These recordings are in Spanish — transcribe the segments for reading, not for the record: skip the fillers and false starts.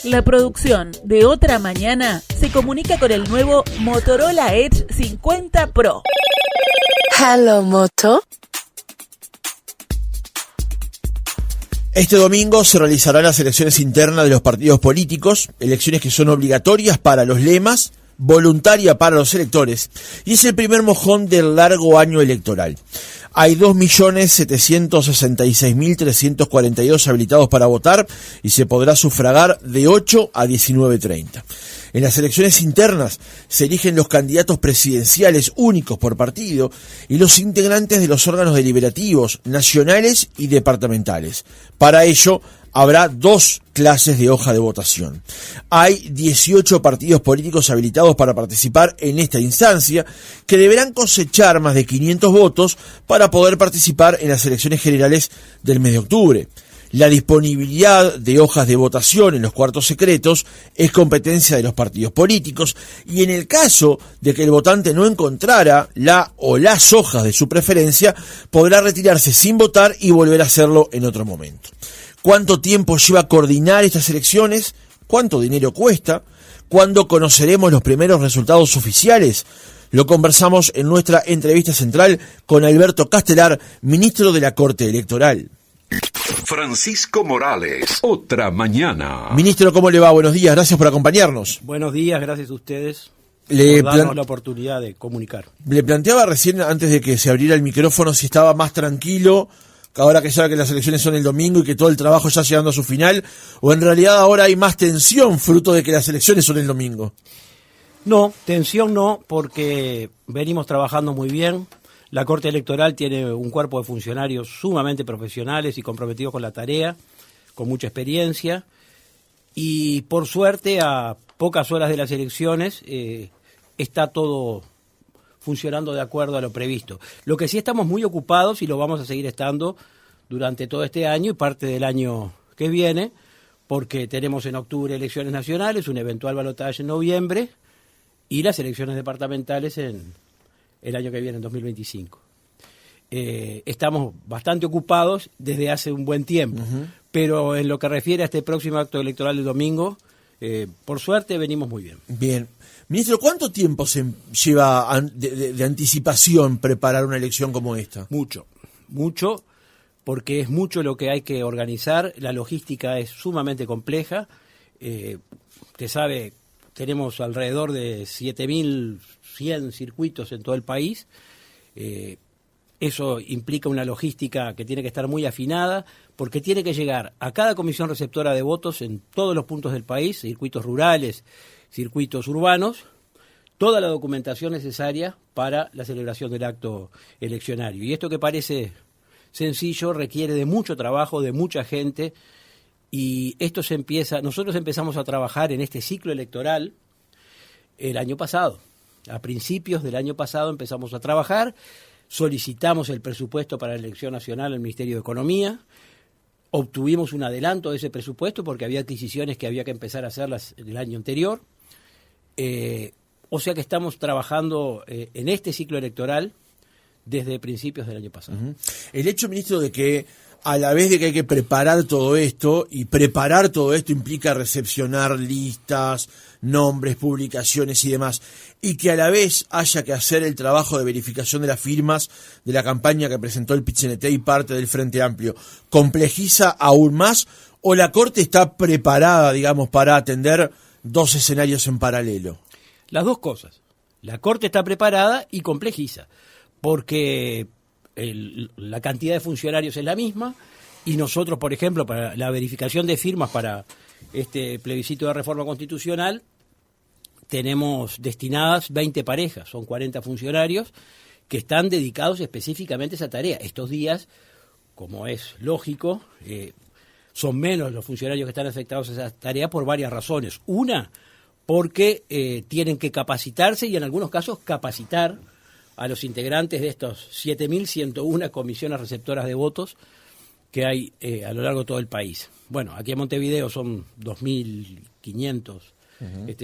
La producción de Otra Mañana se comunica con el nuevo Motorola Edge 50 Pro. Hello, Moto. Este domingo se realizarán las elecciones internas de los partidos políticos, elecciones que son obligatorias para los lemas, voluntaria para los electores, y es el primer mojón del largo año electoral. Hay 2.766.342 habilitados para votar y se podrá sufragar de 8 a 19:30. En las elecciones internas se eligen los candidatos presidenciales únicos por partido y los integrantes de los órganos deliberativos nacionales y departamentales. Para ello, habrá 2 clases de hoja de votación. Hay 18 partidos políticos habilitados para participar en esta instancia, que deberán cosechar más de 500 votos para poder participar en las elecciones generales del mes de octubre. La disponibilidad de hojas de votación en los cuartos secretos es competencia de los partidos políticos, y en el caso de que el votante no encontrara la o las hojas de su preferencia, podrá retirarse sin votar y volver a hacerlo en otro momento. ¿Cuánto tiempo lleva coordinar estas elecciones? ¿Cuánto dinero cuesta? ¿Cuándo conoceremos los primeros resultados oficiales? Lo conversamos en nuestra entrevista central con Alberto Castelar, ministro de la Corte Electoral. Francisco Morales, Otra Mañana. Ministro, ¿cómo le va? Buenos días, gracias por acompañarnos. Buenos días, gracias a ustedes por darnos la oportunidad de comunicar. Le planteaba recién, antes de que se abriera el micrófono, si estaba más tranquilo ahora que sabe que las elecciones son el domingo y que todo el trabajo ya llegando a su final, o en realidad ahora hay más tensión fruto de que las elecciones son el domingo. No, tensión no, porque venimos trabajando muy bien. La Corte Electoral tiene un cuerpo de funcionarios sumamente profesionales y comprometidos con la tarea, con mucha experiencia, y por suerte a pocas horas de las elecciones está todo funcionando de acuerdo a lo previsto. Lo que sí estamos muy ocupados, y lo vamos a seguir estando durante todo este año y parte del año que viene, porque tenemos en octubre elecciones nacionales, un eventual balotaje en noviembre y las elecciones departamentales en el año que viene, en 2025. Estamos bastante ocupados desde hace un buen tiempo, pero en lo que refiere a este próximo acto electoral del domingo, por suerte venimos muy bien. Bien. Ministro, ¿cuánto tiempo se lleva de anticipación preparar una elección como esta? Mucho, porque es mucho lo que hay que organizar. La logística es sumamente compleja. Usted sabe, tenemos alrededor de 7.100 circuitos en todo el país. Eso implica una logística que tiene que estar muy afinada, porque tiene que llegar a cada comisión receptora de votos en todos los puntos del país, circuitos rurales, circuitos urbanos, toda la documentación necesaria para la celebración del acto eleccionario. Y esto, que parece sencillo, requiere de mucho trabajo, de mucha gente, y esto nosotros empezamos a trabajar en este ciclo electoral el año pasado. A principios del año pasado empezamos a trabajar, solicitamos el presupuesto para la elección nacional al Ministerio de Economía, obtuvimos un adelanto de ese presupuesto porque había adquisiciones que había que empezar a hacerlas en el año anterior. O sea que estamos trabajando en este ciclo electoral desde principios del año pasado. El hecho, ministro, de que a la vez de que hay que preparar todo esto, y preparar todo esto implica recepcionar listas, nombres, publicaciones y demás, y que a la vez haya que hacer el trabajo de verificación de las firmas de la campaña que presentó el PIT-CNT y parte del Frente Amplio, ¿complejiza aún más, o la Corte está preparada, digamos, para atender 2 escenarios en paralelo? Las dos cosas. La Corte está preparada y complejiza, porque la cantidad de funcionarios es la misma, y nosotros, por ejemplo, para la verificación de firmas para este plebiscito de reforma constitucional, tenemos destinadas 20 parejas, son 40 funcionarios que están dedicados específicamente a esa tarea. Estos días, como es lógico, son menos los funcionarios que están afectados a esa tarea por varias razones. Una, porque tienen que capacitarse y en algunos casos capacitar a los integrantes de estos 7.101 comisiones receptoras de votos que hay a lo largo de todo el país. Bueno, aquí en Montevideo son 2.500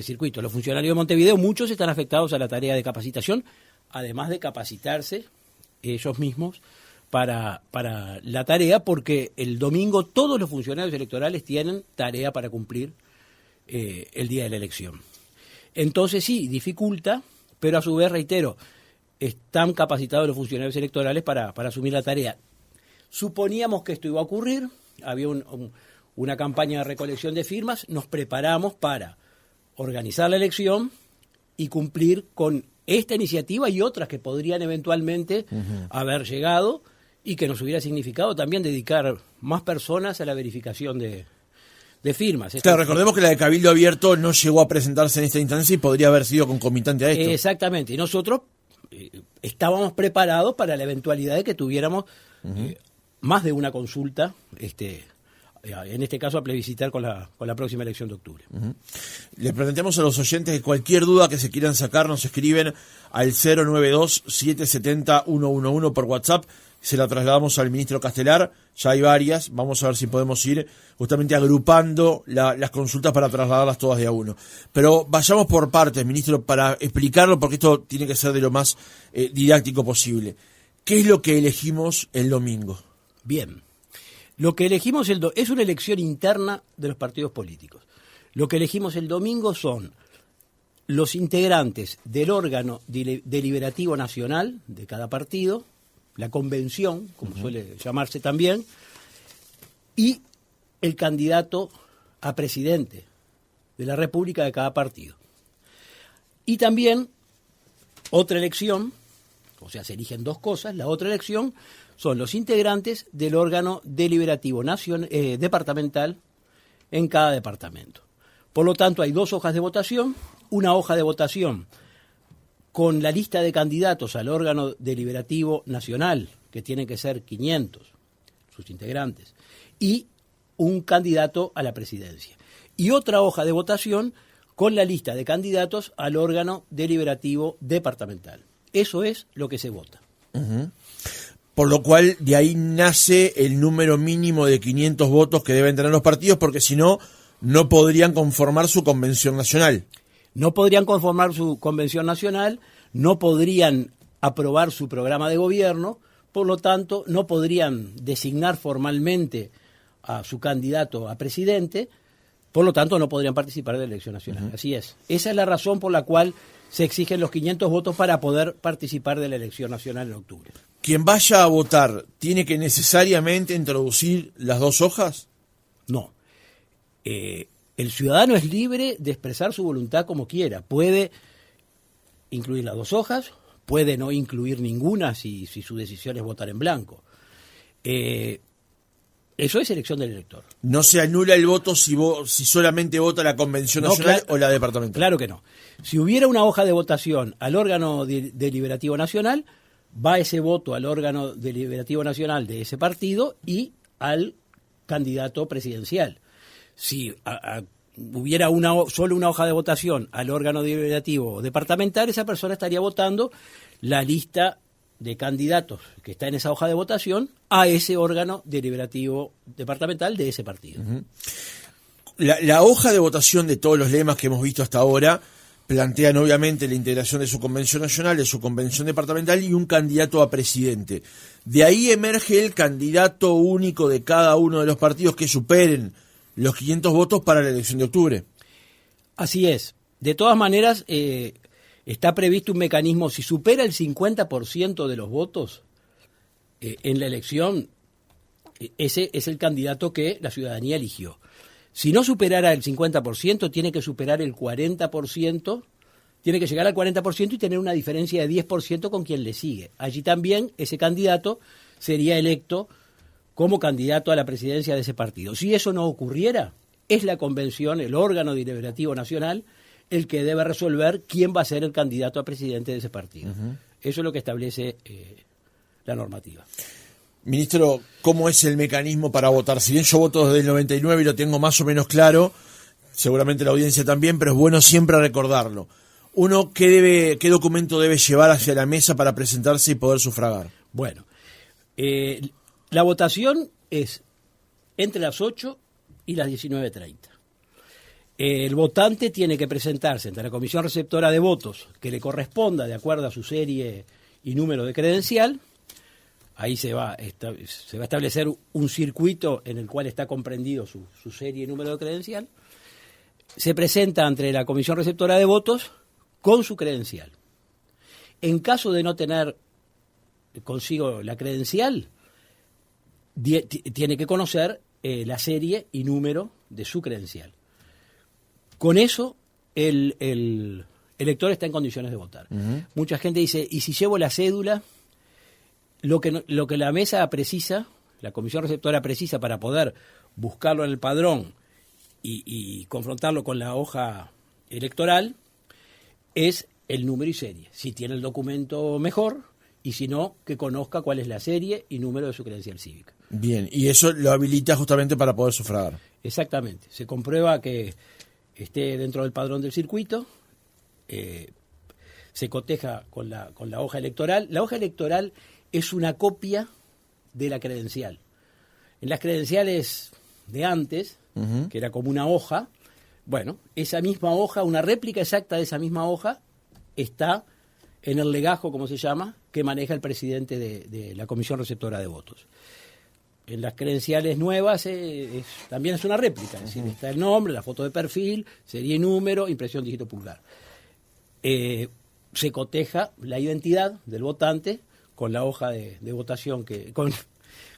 circuitos. Los funcionarios de Montevideo, muchos están afectados a la tarea de capacitación, además de capacitarse ellos mismos para la tarea, porque el domingo todos los funcionarios electorales tienen tarea para cumplir el día de la elección. Entonces sí, dificulta, pero a su vez, reitero, están capacitados los funcionarios electorales para asumir la tarea. Suponíamos que esto iba a ocurrir, había una campaña de recolección de firmas, nos preparamos para organizar la elección y cumplir con esta iniciativa y otras que podrían eventualmente haber llegado y que nos hubiera significado también dedicar más personas a la verificación de firmas. Claro, recordemos que la de Cabildo Abierto no llegó a presentarse en esta instancia y podría haber sido concomitante a esto. Exactamente, y nosotros estábamos preparados para la eventualidad de que tuviéramos más de una consulta, en este caso a plebiscitar con la próxima elección de octubre. Les presentamos a los oyentes que cualquier duda que se quieran sacar nos escriben al 092-770-111 por WhatsApp. Se la trasladamos al ministro Castelar, ya hay varias, vamos a ver si podemos ir justamente agrupando las consultas para trasladarlas todas de a uno. Pero vayamos por partes, ministro, para explicarlo, porque esto tiene que ser de lo más didáctico posible. ¿Qué es lo que elegimos el domingo? Bien, lo que elegimos es una elección interna de los partidos políticos. Lo que elegimos el domingo son los integrantes del órgano deliberativo nacional de cada partido, la convención, como suele llamarse también, y el candidato a presidente de la República de cada partido. Y también otra elección, o sea, se eligen dos cosas, la otra elección son los integrantes del órgano deliberativo departamental en cada departamento. Por lo tanto, hay dos hojas de votación, una hoja de votación con la lista de candidatos al órgano deliberativo nacional, que tienen que ser 500, sus integrantes, y un candidato a la presidencia. Y otra hoja de votación con la lista de candidatos al órgano deliberativo departamental. Eso es lo que se vota. Por lo cual, de ahí nace el número mínimo de 500 votos que deben tener los partidos, porque si no, no podrían conformar su convención nacional. No podrían conformar su convención nacional, no podrían aprobar su programa de gobierno, por lo tanto, no podrían designar formalmente a su candidato a presidente, por lo tanto, no podrían participar de la elección nacional. Así es. Esa es la razón por la cual se exigen los 500 votos para poder participar de la elección nacional en octubre. ¿Quien vaya a votar tiene que necesariamente introducir las dos hojas? No. El ciudadano es libre de expresar su voluntad como quiera. Puede incluir las dos hojas, puede no incluir ninguna si su decisión es votar en blanco. Eso es elección del elector. ¿No se anula el voto si solamente vota la convención nacional o la departamental? Claro que no. Si hubiera una hoja de votación al órgano deliberativo nacional, va ese voto al órgano deliberativo nacional de ese partido y al candidato presidencial. Si hubiera solo una hoja de votación al órgano deliberativo departamental, esa persona estaría votando la lista de candidatos que está en esa hoja de votación a ese órgano deliberativo departamental de ese partido. La hoja de votación de todos los lemas que hemos visto hasta ahora plantean obviamente la integración de su convención nacional, de su convención departamental y un candidato a presidente. De ahí emerge el candidato único de cada uno de los partidos que superen los 500 votos para la elección de octubre. Así es. De todas maneras, está previsto un mecanismo, si supera el 50% de los votos en la elección, ese es el candidato que la ciudadanía eligió. Si no superara el 50%, tiene que superar el 40%, tiene que llegar al 40% y tener una diferencia de 10% con quien le sigue. Allí también ese candidato sería electo como candidato a la presidencia de ese partido. Si eso no ocurriera, es la convención, el órgano deliberativo nacional, el que debe resolver quién va a ser el candidato a presidente de ese partido. Eso es lo que establece la normativa. Ministro, ¿cómo es el mecanismo para votar? Si bien yo voto desde el 99 y lo tengo más o menos claro, seguramente la audiencia también, pero es bueno siempre recordarlo. Uno, ¿qué documento debe llevar hacia la mesa para presentarse y poder sufragar? Bueno, la votación es entre las 8 y las 19:30. El votante tiene que presentarse ante la comisión receptora de votos que le corresponda de acuerdo a su serie y número de credencial. Ahí se va a establecer un circuito en el cual está comprendido su serie y número de credencial. se presenta ante la comisión receptora de votos con su credencial. En caso de no tener consigo la credencial, tiene que conocer la serie y número de su credencial. Con eso, el elector está en condiciones de votar. Uh-huh. Mucha gente dice, ¿y si llevo la cédula? Lo que la mesa precisa, la comisión receptora precisa para poder buscarlo en el padrón y confrontarlo con la hoja electoral, es el número y serie. Si tiene el documento, mejor, y si no, que conozca cuál es la serie y número de su credencial cívica. Bien, y eso lo habilita justamente para poder sufragar. Exactamente. Se comprueba que esté dentro del padrón del circuito, se coteja con la hoja electoral. La hoja electoral es una copia de la credencial. En las credenciales de antes, uh-huh, que era como una hoja, bueno, esa misma hoja, una réplica exacta de esa misma hoja, está en el legajo, como se llama, que maneja el presidente de la comisión receptora de votos. En las credenciales nuevas también es una réplica, es decir, está el nombre, la foto de perfil, serie y número, impresión dígito pulgar. Se coteja la identidad del votante con la hoja de votación,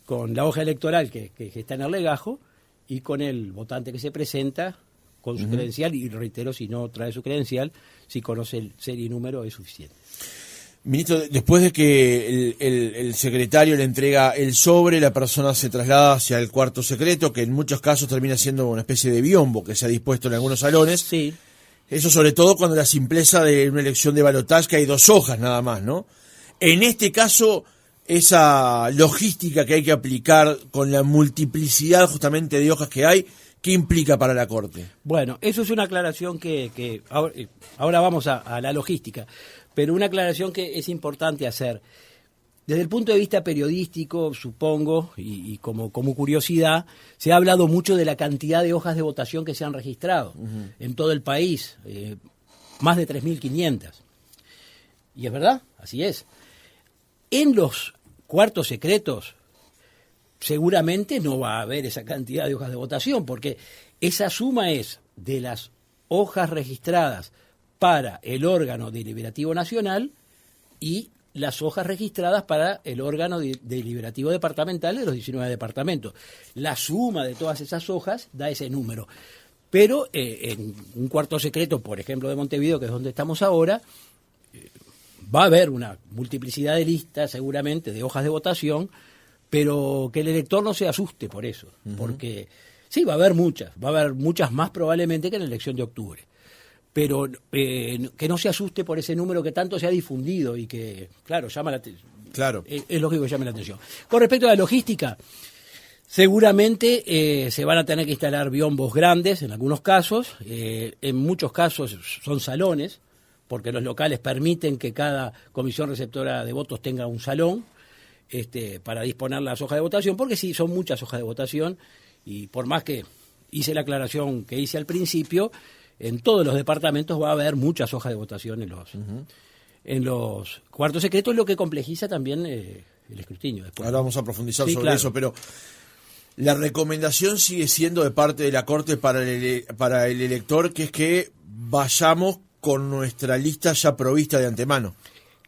con la hoja electoral que está en el legajo, y con el votante que se presenta con su, uh-huh, credencial, y reitero, si no trae su credencial, si conoce el serie y número es suficiente. Ministro, después de que el secretario le entrega el sobre, la persona se traslada hacia el cuarto secreto, que en muchos casos termina siendo una especie de biombo que se ha dispuesto en algunos salones. Sí. Eso sobre todo cuando la simpleza de una elección de balotaje, que hay 2 hojas nada más, ¿no? En este caso, esa logística que hay que aplicar con la multiplicidad justamente de hojas que hay, ¿qué implica para la Corte? Bueno, eso es una aclaración que ahora vamos a la logística, pero una aclaración que es importante hacer. Desde el punto de vista periodístico, supongo, y como curiosidad, se ha hablado mucho de la cantidad de hojas de votación que se han registrado, uh-huh, en todo el país, más de 3.500. Y es verdad, así es. En los cuartos secretos seguramente no va a haber esa cantidad de hojas de votación, porque esa suma es de las hojas registradas para el órgano deliberativo nacional y las hojas registradas para el órgano deliberativo departamental de los 19 departamentos. La suma de todas esas hojas da ese número. Pero en un cuarto secreto, por ejemplo, de Montevideo, que es donde estamos ahora, va a haber una multiplicidad de listas, seguramente, de hojas de votación, pero que el elector no se asuste por eso, uh-huh, porque sí, va a haber muchas más probablemente que en la elección de octubre, pero que no se asuste por ese número que tanto se ha difundido y que, claro, llama la atención. Claro. Es lógico que llame la atención. Con respecto a la logística, seguramente se van a tener que instalar biombos grandes en algunos casos, en muchos casos son salones, porque los locales permiten que cada comisión receptora de votos tenga un salón para disponer las hojas de votación, porque sí, son muchas hojas de votación, y por más que hice la aclaración que hice al principio, en todos los departamentos va a haber muchas hojas de votación uh-huh, en los cuartos secretos, lo que complejiza también el escrutinio. Después. Ahora vamos a profundizar sobre eso, pero la recomendación sigue siendo de parte de la Corte para el elector, que es que vayamos con nuestra lista ya provista de antemano.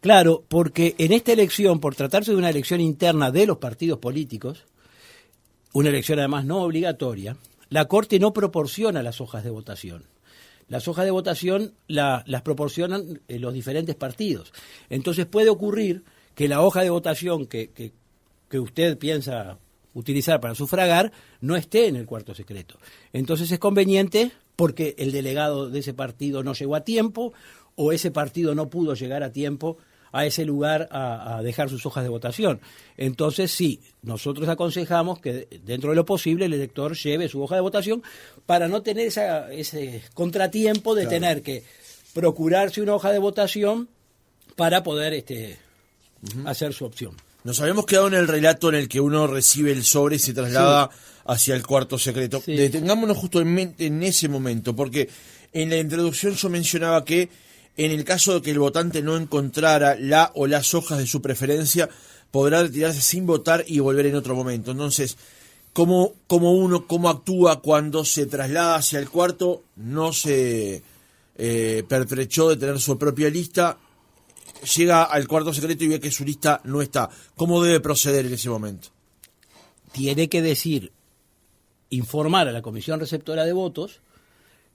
Claro, porque en esta elección, por tratarse de una elección interna de los partidos políticos, una elección además no obligatoria, la Corte no proporciona las hojas de votación. Las hojas de votación las proporcionan los diferentes partidos. Entonces puede ocurrir que la hoja de votación que usted piensa utilizar para sufragar no esté en el cuarto secreto. Entonces es conveniente, porque el delegado de ese partido no llegó a tiempo, o ese partido no pudo llegar a tiempo a ese lugar a dejar sus hojas de votación. Entonces sí, nosotros aconsejamos que dentro de lo posible el elector lleve su hoja de votación para no tener ese contratiempo de tener que procurarse una hoja de votación para poder uh-huh, hacer su opción. Nos habíamos quedado en el relato en el que uno recibe el sobre y se traslada hacia el cuarto secreto. Sí. Detengámonos justo en ese momento, porque en la introducción yo mencionaba que en el caso de que el votante no encontrara la o las hojas de su preferencia, podrá retirarse sin votar y volver en otro momento. Entonces, cómo actúa cuando se traslada hacia el cuarto, no se pertrechó de tener su propia lista, llega al cuarto secreto y ve que su lista no está. ¿Cómo debe proceder en ese momento? Tiene que informar a la comisión receptora de votos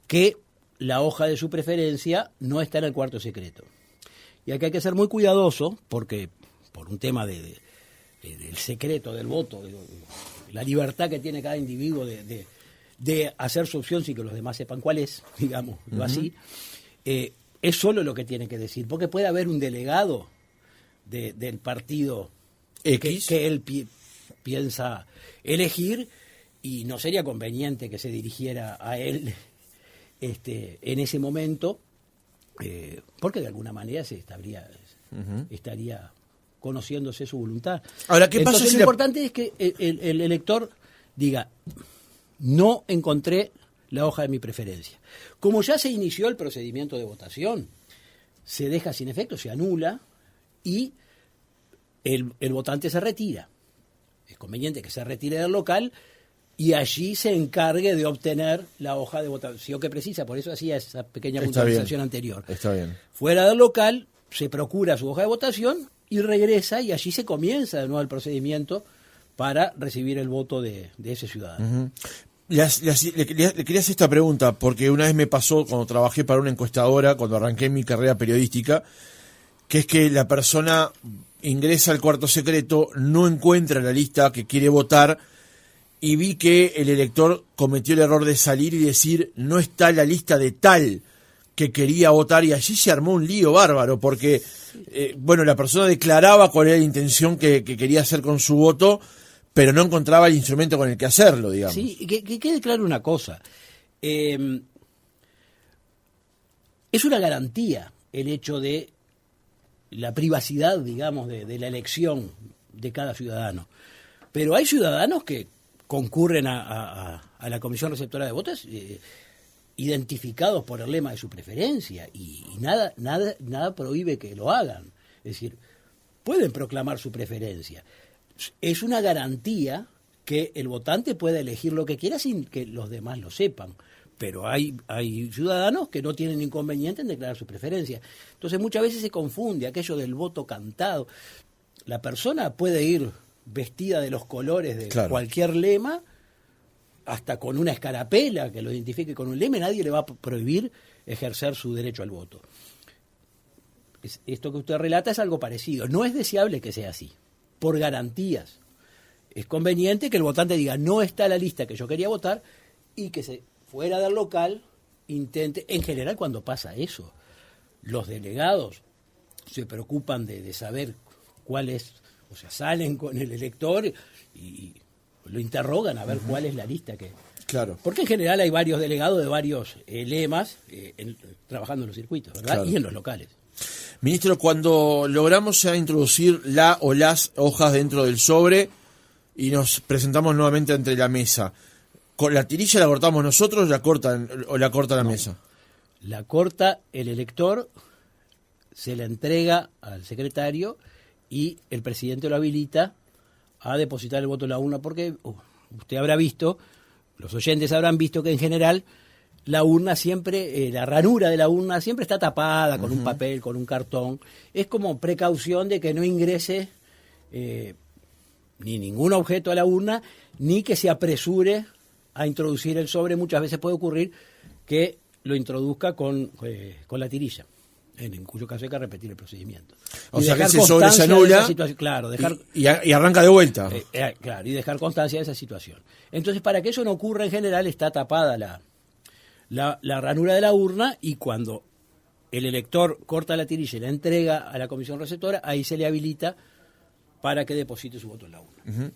que la hoja de su preferencia no está en el cuarto secreto. Y aquí hay que ser muy cuidadoso porque por un tema del secreto del voto, la libertad que tiene cada individuo de hacer su opción sin que los demás sepan cuál es, digámoslo así, es solo lo que tiene que decir, porque puede haber un delegado del partido X que él piensa elegir y no sería conveniente que se dirigiera a él en ese momento, porque de alguna manera estaría conociéndose su voluntad. Ahora, ¿qué pasa Entonces, si lo importante es que el elector diga, no encontré la hoja de mi preferencia. Como ya se inició el procedimiento de votación, se deja sin efecto, se anula y el votante se retira. Es conveniente que se retire del local y allí se encargue de obtener la hoja de votación que precisa. Por eso hacía esa pequeña puntualización anterior. Está bien. Fuera del local, se procura su hoja de votación y regresa y allí se comienza de nuevo el procedimiento para recibir el voto de ese ciudadano. Le quería hacer esta pregunta porque una vez me pasó cuando trabajé para una encuestadora, cuando arranqué mi carrera periodística, que es que la persona ingresa al cuarto secreto, no encuentra la lista que quiere votar y vi que el elector cometió el error de salir y decir no está la lista de tal que quería votar y allí se armó un lío bárbaro porque la persona declaraba cuál era la intención que quería hacer con su voto, pero no encontraba el instrumento con el que hacerlo, digamos. Sí, que quede claro una cosa. Es una garantía el hecho de la privacidad, digamos, de la elección de cada ciudadano. Pero hay ciudadanos que concurren a la comisión receptora de votos identificados por el lema de su preferencia y nada prohíbe que lo hagan. Es decir, pueden proclamar su preferencia. Es una garantía que el votante pueda elegir lo que quiera sin que los demás lo sepan. Pero hay ciudadanos que no tienen inconveniente en declarar su preferencia. Entonces muchas veces se confunde aquello del voto cantado. La persona puede ir vestida de los colores de cualquier lema, hasta con una escarapela que lo identifique con un lema, nadie le va a prohibir ejercer su derecho al voto. Esto que usted relata es algo parecido. No es deseable que sea así, por garantías. Es conveniente que el votante diga, no está la lista que yo quería votar, y que se fuera del local intente, en general cuando pasa eso, los delegados se preocupan de saber cuál es, o sea, salen con el elector y lo interrogan a ver cuál es la lista que... Claro. Porque en general hay varios delegados de varios lemas trabajando en los circuitos, ¿verdad? Claro. Y en los locales. Ministro, cuando logramos ya introducir la o las hojas dentro del sobre y nos presentamos nuevamente ante la mesa, ¿con la tirilla la cortamos nosotros la corta la mesa? La corta el elector, se la entrega al secretario y el presidente lo habilita a depositar el voto en la urna, porque usted habrá visto, los oyentes habrán visto que en general la urna siempre, la ranura de la urna siempre está tapada con un papel, con un cartón. Es como precaución de que no ingrese ni ningún objeto a la urna, ni que se apresure a introducir el sobre. Muchas veces puede ocurrir que lo introduzca con la tirilla, en cuyo caso hay que repetir el procedimiento. O sea que ese sobre se anula claro, y arranca de vuelta. Claro, y dejar constancia de esa situación. Entonces, para que eso no ocurra en general, está tapada la ranura de la urna, y cuando el elector corta la tirilla y la entrega a la comisión receptora, ahí se le habilita para que deposite su voto en la urna.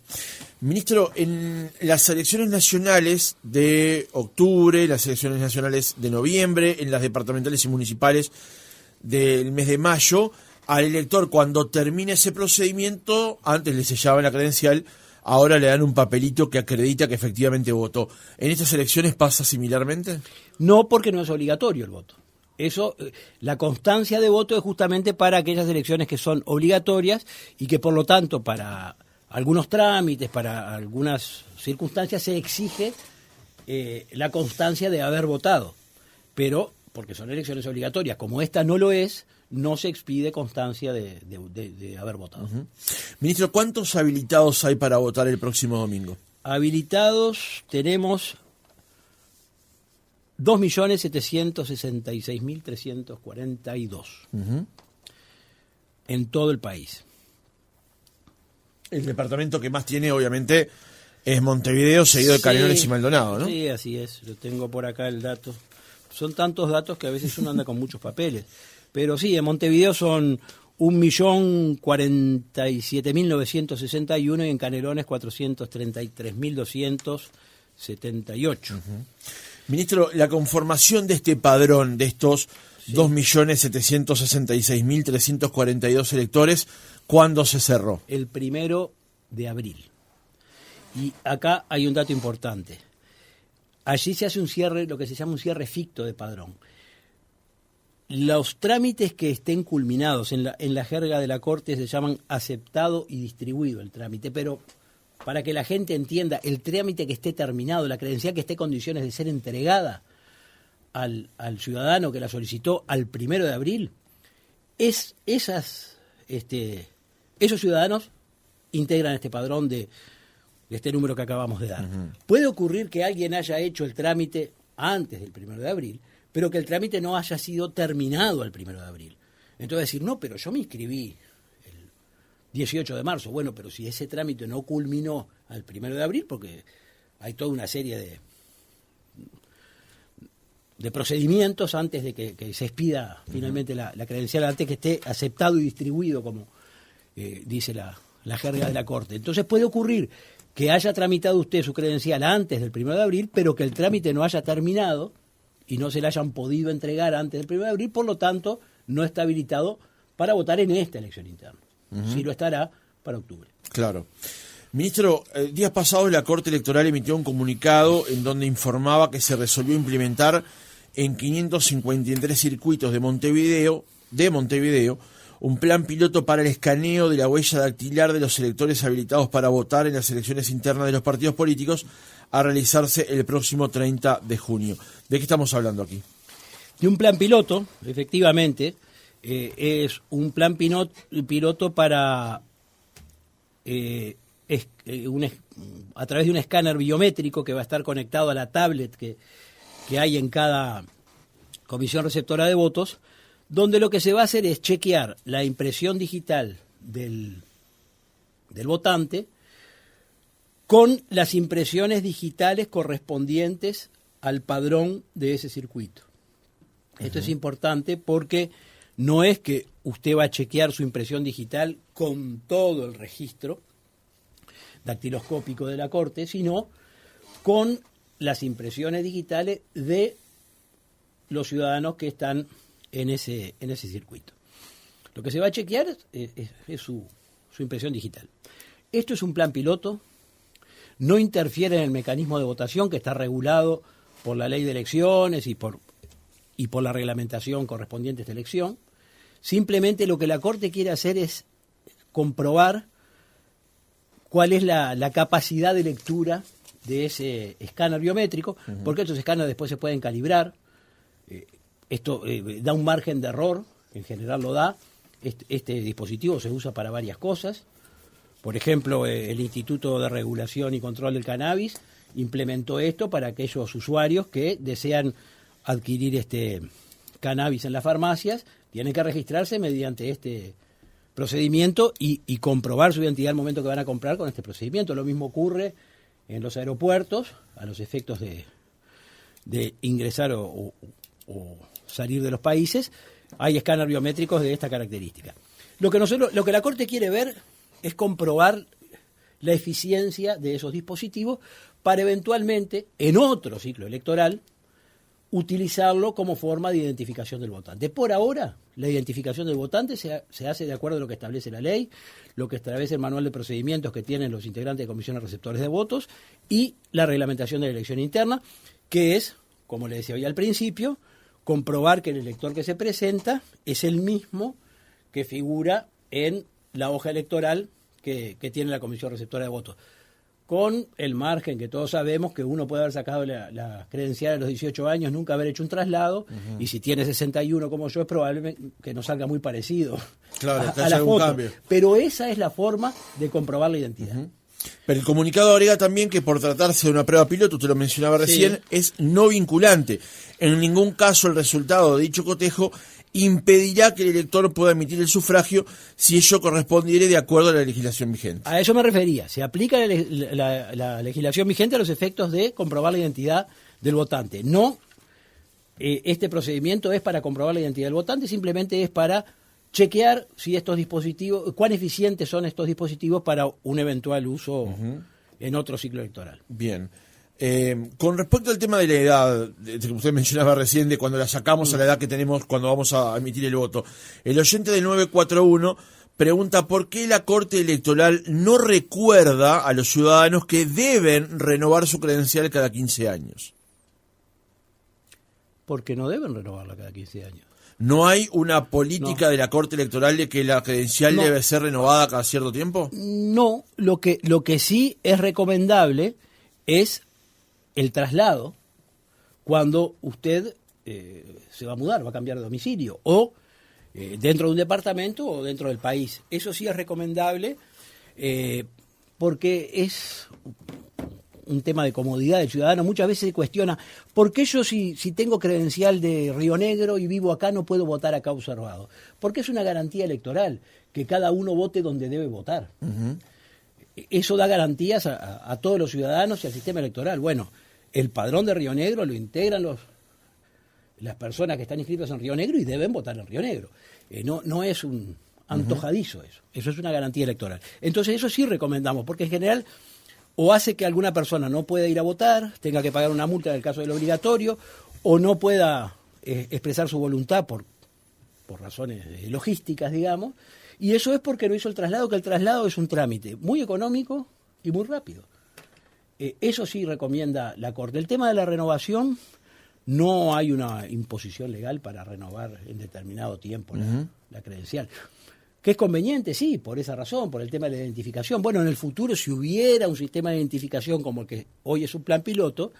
Ministro, en las elecciones nacionales de octubre, las elecciones nacionales de noviembre, en las departamentales y municipales del mes de mayo, al elector, cuando termine ese procedimiento, antes le sellaban la credencial, ahora le dan un papelito que acredita que efectivamente votó. ¿En estas elecciones pasa similarmente? No, porque no es obligatorio el voto. Eso, la constancia de voto es justamente para aquellas elecciones que son obligatorias y que por lo tanto para algunos trámites, para algunas circunstancias, se exige la constancia de haber votado. Pero, porque son elecciones obligatorias, como esta no lo es, no se expide constancia de haber votado. Uh-huh. Ministro, ¿cuántos habilitados hay para votar el próximo domingo? Habilitados tenemos 2.766.342 en todo el país. El departamento que más tiene, obviamente, es Montevideo, seguido de Canelones y Maldonado, ¿no? Sí, así es. Yo tengo por acá el dato. Son tantos datos que a veces uno anda con muchos papeles. Pero sí, en Montevideo son 1.047.961 y en Canelones 433.278. Uh-huh. Ministro, la conformación de este padrón, de estos 2.766.342 electores, ¿cuándo se cerró? El 1 de abril. Y acá hay un dato importante. Allí se hace un cierre, lo que se llama un cierre ficto de padrón. Los trámites que estén culminados en la jerga de la Corte se llaman aceptado y distribuido el trámite, pero para que la gente entienda, el trámite que esté terminado, la credencial que esté en condiciones de ser entregada al ciudadano que la solicitó al 1 de abril, esos ciudadanos integran este padrón de este número que acabamos de dar. Uh-huh. Puede ocurrir que alguien haya hecho el trámite antes del 1 de abril, pero que el trámite no haya sido terminado al 1 de abril. Entonces decir, no, pero yo me inscribí el 18 de marzo. Bueno, pero si ese trámite no culminó al 1 de abril, porque hay toda una serie de procedimientos antes de que se expida finalmente la credencial, antes que esté aceptado y distribuido, como dice la jerga de la Corte. Entonces puede ocurrir que haya tramitado usted su credencial antes del 1 de abril, pero que el trámite no haya terminado y no se le hayan podido entregar antes del 1 de abril, por lo tanto, no está habilitado para votar en esta elección interna. Uh-huh. Sí lo estará para octubre. Claro. Ministro, días pasados la Corte Electoral emitió un comunicado en donde informaba que se resolvió implementar en 553 circuitos de Montevideo, un plan piloto para el escaneo de la huella dactilar de los electores habilitados para votar en las elecciones internas de los partidos políticos a realizarse el próximo 30 de junio. ¿De qué estamos hablando aquí? De un plan piloto, efectivamente, es un plan piloto para, a través de un escáner biométrico que va a estar conectado a la tablet que hay en cada comisión receptora de votos, donde lo que se va a hacer es chequear la impresión digital del votante con las impresiones digitales correspondientes al padrón de ese circuito. Uh-huh. Esto es importante porque no es que usted va a chequear su impresión digital con todo el registro dactiloscópico de la Corte, sino con las impresiones digitales de los ciudadanos que están en ese circuito. Lo que se va a chequear es su impresión digital. Esto es un plan piloto, no interfiere en el mecanismo de votación que está regulado por la ley de elecciones y por la reglamentación correspondiente a esta elección. Simplemente lo que la Corte quiere hacer es comprobar cuál es la capacidad de lectura de ese escáner biométrico, uh-huh, porque estos escáneres después se pueden calibrar. Esto da un margen de error, en general lo da. Este dispositivo se usa para varias cosas. Por ejemplo, el Instituto de Regulación y Control del Cannabis implementó esto para aquellos usuarios que desean adquirir este cannabis en las farmacias, tienen que registrarse mediante este procedimiento y comprobar su identidad al momento que van a comprar con este procedimiento. Lo mismo ocurre en los aeropuertos, a los efectos de ingresar o salir de los países, hay escáneres biométricos de esta característica. Lo que la Corte quiere ver es comprobar la eficiencia de esos dispositivos para eventualmente, en otro ciclo electoral, utilizarlo como forma de identificación del votante. Por ahora, la identificación del votante se hace de acuerdo a lo que establece la ley, lo que establece el manual de procedimientos que tienen los integrantes de comisiones receptores de votos y la reglamentación de la elección interna, que es, como le decía hoy al principio, comprobar que el elector que se presenta es el mismo que figura en la hoja electoral que tiene la comisión receptora de votos. Con el margen que todos sabemos que uno puede haber sacado la credencial a los 18 años, nunca haber hecho un traslado, y si tiene 61 como yo, es probable que nos salga muy parecido Claro, que a haya la algún foto. cambio. Pero esa es la forma de comprobar la identidad. Pero el comunicado agrega también que por tratarse de una prueba piloto, usted lo mencionaba recién, Sí. es no vinculante. En ningún caso el resultado de dicho cotejo impedirá que el elector pueda emitir el sufragio si ello correspondiere de acuerdo a la legislación vigente. A eso me refería. Se aplica la legislación vigente a los efectos de comprobar la identidad del votante. No, este procedimiento es para comprobar la identidad del votante, simplemente es para chequear si estos dispositivos, cuán eficientes son estos dispositivos para un eventual uso en otro ciclo electoral. Bien. Con respecto al tema de la edad, que usted mencionaba recién, de cuando la sacamos a la edad que tenemos cuando vamos a emitir el voto, el oyente del 941 pregunta por qué la Corte Electoral no recuerda a los ciudadanos que deben renovar su credencial cada 15 años. Porque no deben renovarla cada 15 años. ¿No hay una política No. de la Corte Electoral de que la credencial No. debe ser renovada cada cierto tiempo? No, lo que sí es recomendable es el traslado cuando usted se va a mudar, va a cambiar de domicilio, o dentro de un departamento o dentro del país. Eso sí es recomendable porque es un tema de comodidad del ciudadano. Muchas veces se cuestiona, ¿por qué yo si tengo credencial de Río Negro y vivo acá no puedo votar acá observado? Porque es una garantía electoral, que cada uno vote donde debe votar. Eso da garantías a todos los ciudadanos y al sistema electoral. Bueno, el padrón de Río Negro lo integran las personas que están inscritas en Río Negro y deben votar en Río Negro. No es un antojadizo eso es una garantía electoral. Entonces eso sí recomendamos, porque en general o hace que alguna persona no pueda ir a votar, tenga que pagar una multa en el caso del obligatorio, o no pueda expresar su voluntad por razones logísticas, digamos, y eso es porque no hizo el traslado, que el traslado es un trámite muy económico y muy rápido. Eso sí recomienda la Corte. El tema de la renovación, no hay una imposición legal para renovar en determinado tiempo la credencial. ¿Que es conveniente? Sí, por esa razón, por el tema de la identificación. Bueno, en el futuro, si hubiera un sistema de identificación como el que hoy es un plan piloto,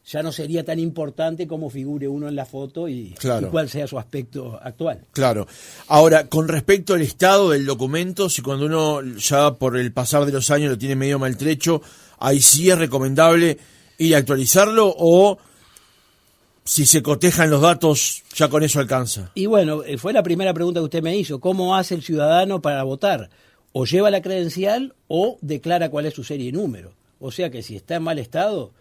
ya no sería tan importante cómo figure uno en la foto y cuál sea su aspecto actual. Claro. Ahora, con respecto al estado del documento, si cuando uno ya por el pasar de los años lo tiene medio maltrecho, ahí sí es recomendable ir a actualizarlo, o si se cotejan los datos, ya con eso alcanza. Y bueno, fue la primera pregunta que usted me hizo. ¿Cómo hace el ciudadano para votar? O lleva la credencial o declara cuál es su serie y número. O sea que si está en mal estado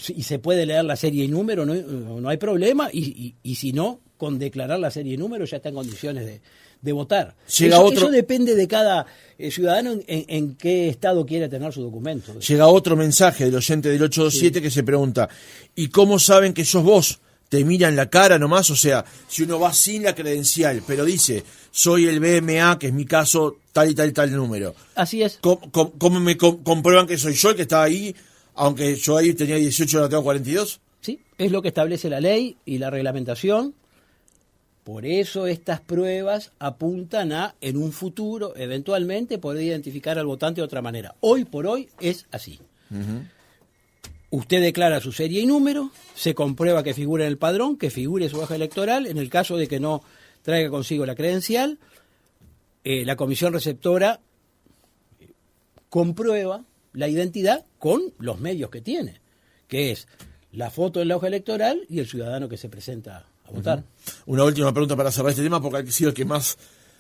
y se puede leer la serie y número, no hay problema. Y si no, con declarar la serie y número ya está en condiciones de votar. Eso depende de cada ciudadano en qué estado quiere tener su documento. Llega otro mensaje del oyente del 827 que se pregunta, ¿y cómo saben que sos vos? ¿Te miran la cara nomás? O sea, si uno va sin la credencial, pero dice, soy el BMA, que es mi caso, tal y tal y tal número. Así es. ¿Cómo me comprueban que soy yo el que está ahí, aunque yo ahí tenía 18 y ahora tengo 42? Sí, es lo que establece la ley y la reglamentación. Por eso estas pruebas apuntan a, en un futuro, eventualmente, poder identificar al votante de otra manera. Hoy por hoy es así. Usted declara su serie y número, se comprueba que figura en el padrón, que figure su hoja electoral. En el caso de que no traiga consigo la credencial, la comisión receptora comprueba la identidad con los medios que tiene, que es la foto en la hoja electoral y el ciudadano que se presenta a votar. Una última pregunta para cerrar este tema, porque ha sido el que más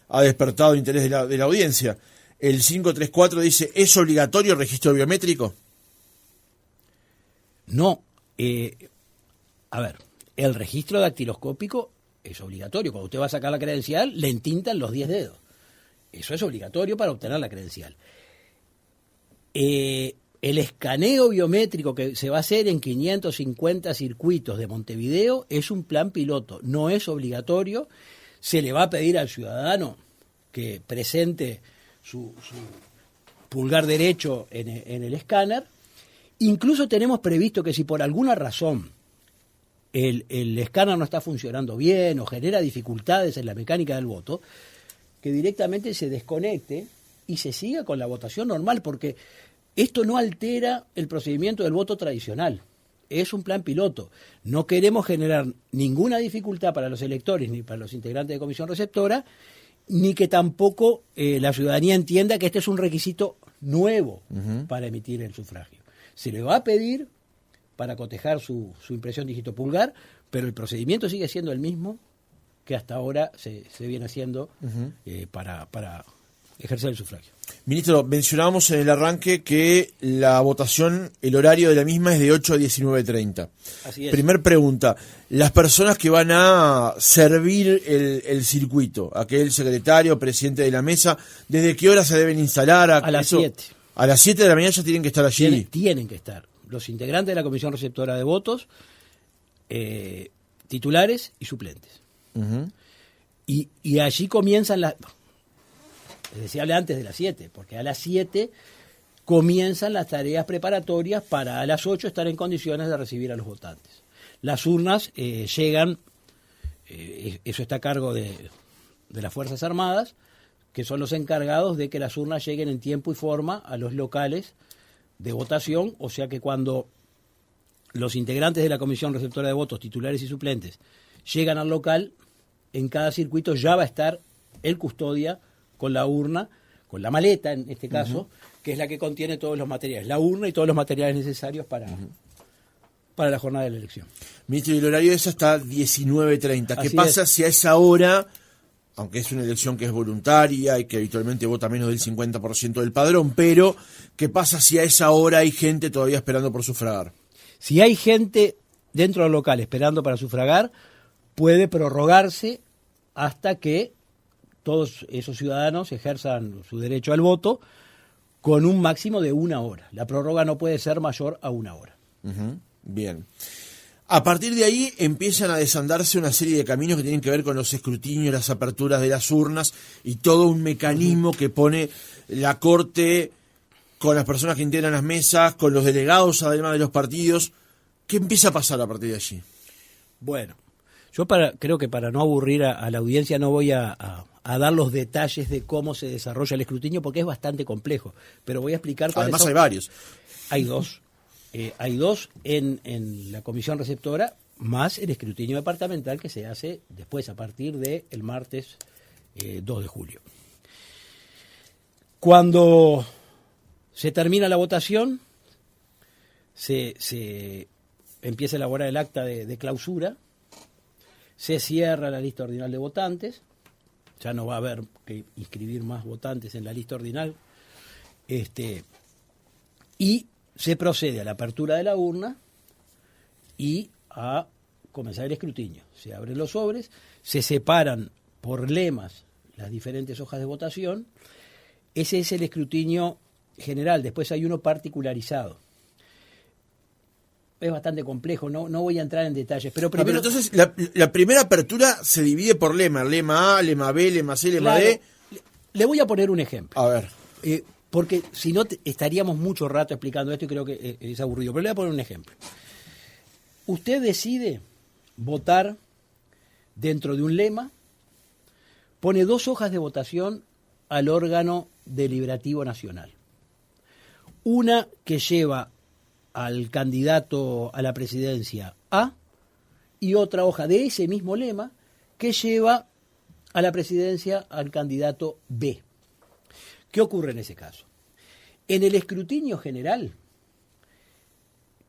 ha despertado interés de la audiencia. El 534 dice, ¿es obligatorio el registro biométrico? No. A ver, el registro dactiloscópico es obligatorio. Cuando usted va a sacar la credencial, le entintan los 10 dedos. Eso es obligatorio para obtener la credencial. El escaneo biométrico que se va a hacer en 550 circuitos de Montevideo es un plan piloto, no es obligatorio. Se le va a pedir al ciudadano que presente su pulgar derecho en el escáner. Incluso tenemos previsto que si por alguna razón el escáner no está funcionando bien o genera dificultades en la mecánica del voto, que directamente se desconecte y se siga con la votación normal, porque esto no altera el procedimiento del voto tradicional. Es un plan piloto. No queremos generar ninguna dificultad para los electores ni para los integrantes de comisión receptora, ni que tampoco la ciudadanía entienda que este es un requisito nuevo para emitir el sufragio. Se le va a pedir para cotejar su impresión dígito pulgar, pero el procedimiento sigue siendo el mismo que hasta ahora se viene haciendo para ejercer el sufragio. Ministro, mencionábamos en el arranque que la votación, el horario de la misma es de 8 a 19:30. Así es. Primer pregunta, las personas que van a servir el circuito, aquel secretario, presidente de la mesa, ¿desde qué hora se deben instalar? A las 7. A las 7 de la mañana ya tienen que estar allí. Tienen que estar los integrantes de la comisión receptora de votos, titulares y suplentes. Y allí comienzan las... Es decir, hable antes de las 7, porque a las 7 comienzan las tareas preparatorias para a las 8 estar en condiciones de recibir a los votantes. Las urnas llegan, eso está a cargo de las Fuerzas Armadas, que son los encargados de que las urnas lleguen en tiempo y forma a los locales de votación, o sea que cuando los integrantes de la comisión receptora de votos, titulares y suplentes, llegan al local, en cada circuito ya va a estar el custodia con la urna, con la maleta en este caso, que es la que contiene todos los materiales, la urna y todos los materiales necesarios para la jornada de la elección. Ministro, y el horario es hasta 19:30. ¿Qué Así pasa es. si a esa hora, aunque es una elección que es voluntaria y que habitualmente vota menos del 50% del padrón, pero qué pasa si a esa hora hay gente todavía esperando por sufragar? Si hay gente dentro del local esperando para sufragar, puede prorrogarse hasta que todos esos ciudadanos ejerzan su derecho al voto con un máximo de 1 hora. La prórroga no puede ser mayor a 1 hora. Bien. A partir de ahí empiezan a desandarse una serie de caminos que tienen que ver con los escrutinios, las aperturas de las urnas y todo un mecanismo que pone la Corte con las personas que integran las mesas, con los delegados además de los partidos. ¿Qué empieza a pasar a partir de allí? Bueno, yo creo que para no aburrir a la audiencia no voy a dar los detalles de cómo se desarrolla el escrutinio porque es bastante complejo, pero voy a explicar cuáles Además son. hay varios. Hay dos. Hay dos en la comisión receptora, más el escrutinio departamental que se hace después, a partir del martes 2 de julio. Cuando se termina la votación, se empieza a elaborar el acta de clausura, se cierra la lista ordinal de votantes, ya no va a haber que inscribir más votantes en la lista ordinal, y se procede a la apertura de la urna y a comenzar el escrutinio. Se abren los sobres, se separan por lemas las diferentes hojas de votación. Ese es el escrutinio general. Después hay uno particularizado. Es bastante complejo, no voy a entrar en detalles. Pero primero, entonces, la primera apertura se divide por lema. Lema A, lema B, lema C, lema D. Le voy a poner un ejemplo. A ver. Porque si no estaríamos mucho rato explicando esto y creo que es aburrido. Pero le voy a poner un ejemplo. Usted decide votar dentro de un lema, pone 2 hojas de votación al órgano deliberativo nacional. Una que lleva al candidato a la presidencia A y otra hoja de ese mismo lema que lleva a la presidencia al candidato B. ¿Qué ocurre en ese caso? En el escrutinio general,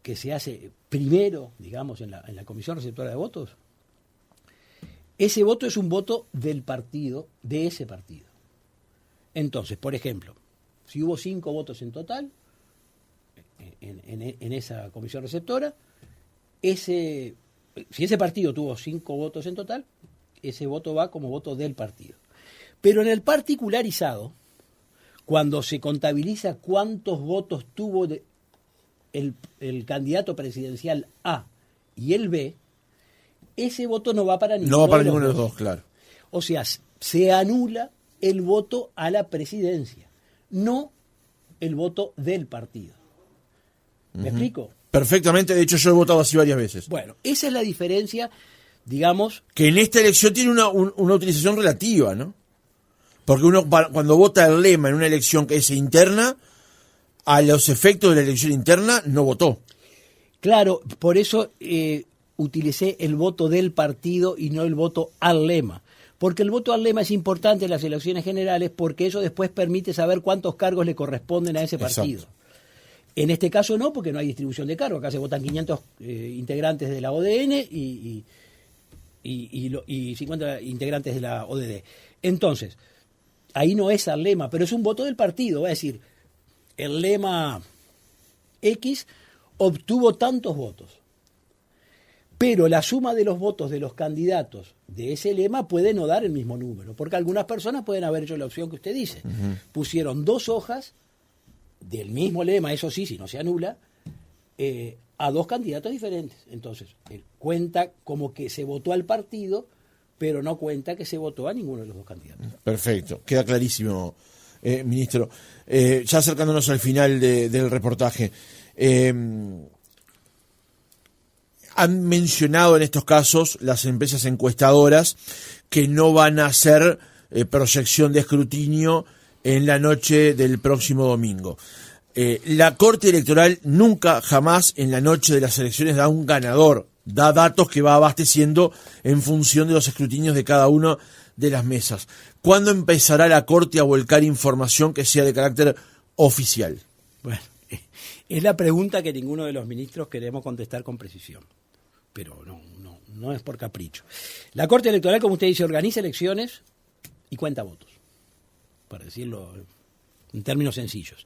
que se hace primero, digamos, en la comisión receptora de votos, ese voto es un voto del partido, de ese partido. Entonces, por ejemplo, si hubo 5 votos en total, en esa comisión receptora, si ese partido tuvo 5 votos en total, ese voto va como voto del partido. Pero en el particularizado, cuando se contabiliza cuántos votos tuvo el candidato presidencial A y el B, ese voto no va para ninguno, No va para ninguno de los dos, claro. O sea, se anula el voto a la presidencia, no el voto del partido. ¿Me explico? Perfectamente, de hecho yo he votado así varias veces. Bueno, esa es la diferencia, digamos. Que en esta elección tiene una utilización relativa, ¿no? Porque uno cuando vota el lema en una elección que es interna, a los efectos de la elección interna no votó. Claro, por eso utilicé el voto del partido y no el voto al lema. Porque el voto al lema es importante en las elecciones generales porque eso después permite saber cuántos cargos le corresponden a ese partido. Exacto. En este caso no, porque no hay distribución de cargos. Acá se votan 500 integrantes de la ODN y 50 integrantes de la ODD. Entonces, ahí no es al lema, pero es un voto del partido. Va a decir, el lema X obtuvo tantos votos. Pero la suma de los votos de los candidatos de ese lema puede no dar el mismo número, porque algunas personas pueden haber hecho la opción que usted dice. Uh-huh. Pusieron 2 hojas del mismo lema, eso sí, si no se anula, a 2 candidatos diferentes. Entonces, cuenta como que se votó al partido, pero no cuenta que se votó a ninguno de los 2 candidatos. Perfecto, queda clarísimo, ministro. Ya acercándonos al final del reportaje, han mencionado en estos casos las empresas encuestadoras que no van a hacer proyección de escrutinio en la noche del próximo domingo. La Corte Electoral nunca, jamás en la noche de las elecciones da un ganador, da datos que va abasteciendo en función de los escrutinios de cada una de las mesas. ¿Cuándo empezará la Corte a volcar información que sea de carácter oficial? Bueno, es la pregunta que ninguno de los ministros queremos contestar con precisión, pero no es por capricho. La Corte Electoral, como usted dice, organiza elecciones y cuenta votos, para decirlo en términos sencillos.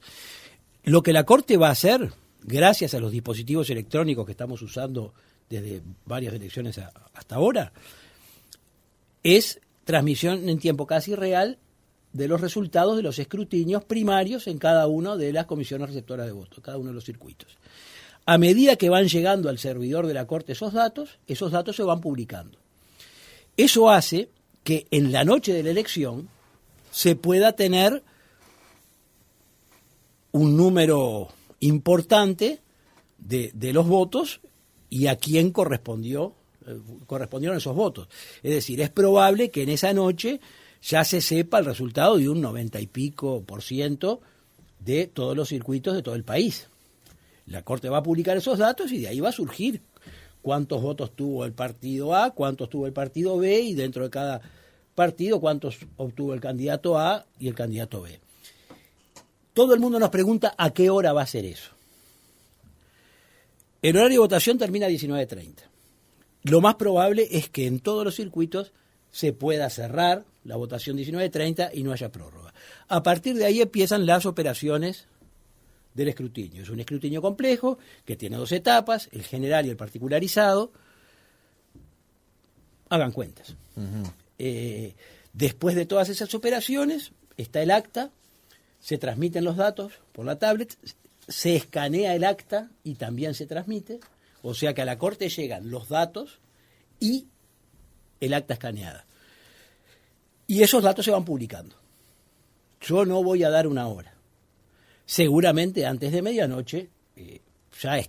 Lo que la Corte va a hacer, gracias a los dispositivos electrónicos que estamos usando desde varias elecciones hasta ahora, es transmisión en tiempo casi real de los resultados de los escrutinios primarios en cada una de las comisiones receptoras de votos, cada uno de los circuitos. A medida que van llegando al servidor de la Corte esos datos se van publicando. Eso hace que en la noche de la elección se pueda tener un número importante de los votos y a quién correspondieron esos votos. Es decir, es probable que en esa noche ya se sepa el resultado de un 90 y pico % de todos los circuitos de todo el país. La Corte va a publicar esos datos y de ahí va a surgir cuántos votos tuvo el partido A, cuántos tuvo el partido B y dentro de cada partido cuántos obtuvo el candidato A y el candidato B. Todo el mundo nos pregunta a qué hora va a ser eso. El horario de votación termina a 19:30. Lo más probable es que en todos los circuitos se pueda cerrar la votación 19:30 y no haya prórroga. A partir de ahí empiezan las operaciones del escrutinio. Es un escrutinio complejo que tiene 2 etapas, el general y el particularizado. Hagan cuentas. Uh-huh. Después de todas esas operaciones está el acta, se transmiten los datos por la tablet, se escanea el acta y también se transmite, o sea que a la Corte llegan los datos y el acta escaneada. Y esos datos se van publicando. Yo no voy a dar una hora. Seguramente antes de medianoche ya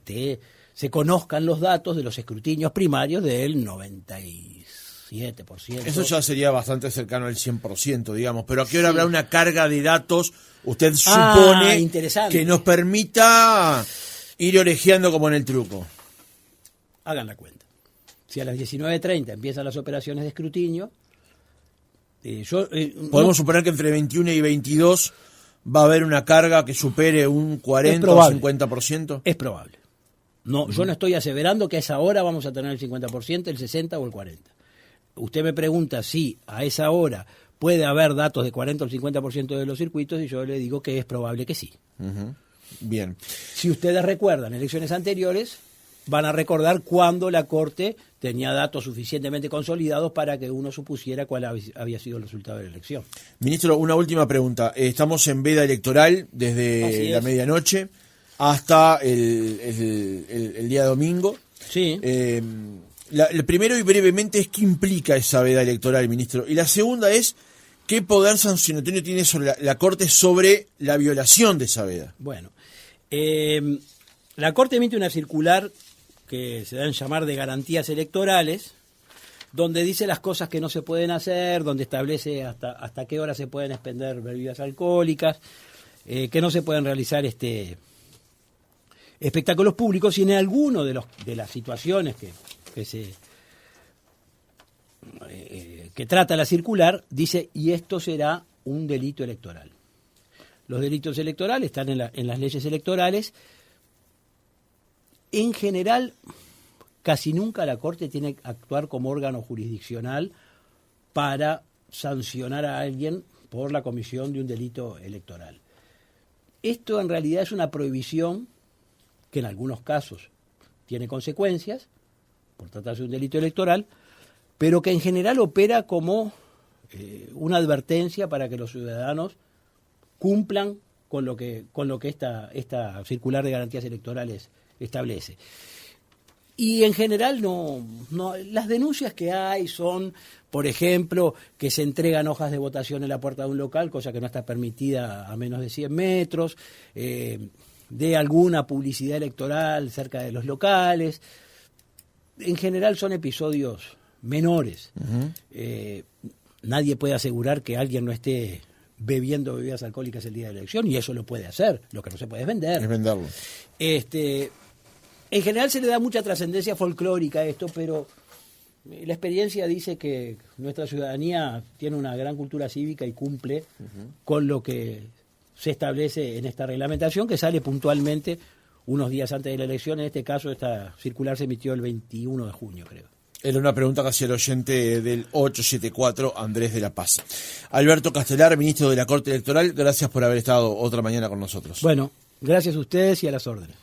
se conozcan los datos de los escrutinios primarios del 97%. Eso ya sería bastante cercano al 100%, digamos. Pero ¿a qué hora habrá una carga de datos, usted supone, que nos permita ir orejeando como en el truco? Hagan la cuenta. Si a las 19:30 empiezan las operaciones de escrutinio, podemos suponer que entre 21 y 22 va a haber una carga que supere un 40 o 50%. Es probable. No, yo no estoy aseverando que a esa hora vamos a tener el 50%, el 60 o el 40%. Usted me pregunta si a esa hora puede haber datos de 40 o el 50% de los circuitos y yo le digo que es probable que sí. Uh-huh. Bien. Si ustedes recuerdan elecciones anteriores, van a recordar cuando la Corte tenía datos suficientemente consolidados para que uno supusiera cuál había sido el resultado de la elección. Ministro, una última pregunta. Estamos en veda electoral desde la medianoche hasta el día domingo. Sí. El primero y brevemente es qué implica esa veda electoral, ministro. Y la segunda es qué poder sancionatorio tiene sobre la Corte sobre la violación de esa veda. Bueno, la Corte emite una circular que se dan llamar de garantías electorales, donde dice las cosas que no se pueden hacer, donde establece hasta qué hora se pueden expender bebidas alcohólicas, que no se pueden realizar espectáculos públicos, y en alguno de las situaciones que trata la circular, dice, y esto será un delito electoral. Los delitos electorales están en las leyes electorales. En general, casi nunca la Corte tiene que actuar como órgano jurisdiccional para sancionar a alguien por la comisión de un delito electoral. Esto en realidad es una prohibición que en algunos casos tiene consecuencias, por tratarse de un delito electoral, pero que en general opera como una advertencia para que los ciudadanos cumplan con lo que esta circular de garantías electorales establece. Y en general no las denuncias que hay son, por ejemplo, que se entregan hojas de votación en la puerta de un local, cosa que no está permitida a menos de 100 metros, de alguna publicidad electoral cerca de los locales. En general son episodios menores. Uh-huh. Nadie puede asegurar que alguien no esté bebiendo bebidas alcohólicas el día de la elección, y eso lo puede hacer. Lo que no se puede es vender. Es venderlo. En general se le da mucha trascendencia folclórica a esto, pero la experiencia dice que nuestra ciudadanía tiene una gran cultura cívica y cumple con lo que se establece en esta reglamentación, que sale puntualmente unos días antes de la elección. En este caso, esta circular se emitió el 21 de junio, creo. Era una pregunta que hacía el oyente del 874, Andrés de la Paz. Alberto Castelar, ministro de la Corte Electoral, gracias por haber estado otra mañana con nosotros. Bueno, gracias a ustedes y a las órdenes.